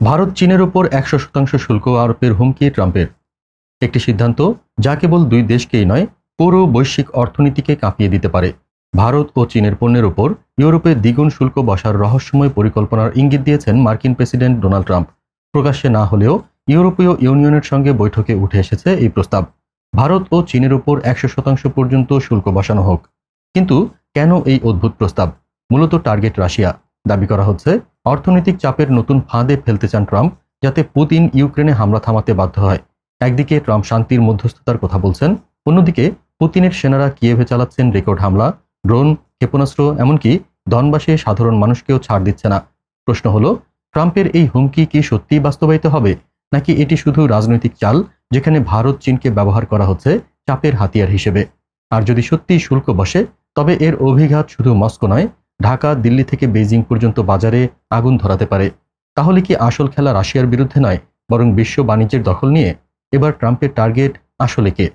ভারত চীনের ওপর ১০০% শুল্ক আরোপের হুমকি ট্রাম্পের। একটি সিদ্ধান্ত যা কেবল দুই দেশকেই নয়, পুরো বৈশ্বিক অর্থনীতিকে কাঁপিয়ে দিতে পারে। ভারত ও চীনের পণ্যের ওপর ইউরোপে দ্বিগুণ শুল্ক বসার রহস্যময় পরিকল্পনার ইঙ্গিত দিয়েছেন মার্কিন প্রেসিডেন্ট ডোনাল্ড ট্রাম্প। প্রকাশ্যে না হলেও ইউরোপীয় ইউনিয়নের সঙ্গে বৈঠকে উঠে এসেছে এই প্রস্তাব। ভারত ও চীনের ওপর ১০০% পর্যন্ত শুল্ক বসানো হোক। কিন্তু কেন এই অদ্ভুত প্রস্তাব? মূলত টার্গেট রাশিয়া। দাবি করা হচ্ছে অর্থনৈতিক চাপের নতুন ফাঁদে ফেলতে চান ট্রাম্প, যাতে পুতিন ইউক্রেনে হামলা থামাতে বাধ্য হয়। একদিকে ট্রাম্প শান্তির মধ্যস্থতার কথা বলছেন, অন্যদিকে পুতিনের সেনারা কিয়েভে চালাচ্ছেন রেকর্ড হামলা, ড্রোন, ক্ষেপণাস্ত্র, এমনকি দনবাসে সাধারণ মানুষকেও ছাড় দিচ্ছে না। প্রশ্ন হলো, ট্রাম্পের এই হুমকি কি সত্যিই বাস্তবায়িত হবে, নাকি এটি শুধু রাজনৈতিক চাল, যেখানে ভারত চীনকে ব্যবহার করা হচ্ছে চাপের হাতিয়ার হিসেবে? আর যদি সত্যিই শুল্ক বসে, তবে এর অভিঘাত শুধু মস্কো নয়, ঢাকা, দিল্লি থেকে বেইজিং পর্যন্ত বাজারে আগুন ধরাতে পারে। তাহলে কি আসল খেলা রাশিয়ার বিরুদ্ধে নয়, বরং বিশ্ব বাণিজ্যের দখল নিয়ে? এবার ট্রাম্পের টার্গেট আসলে কে?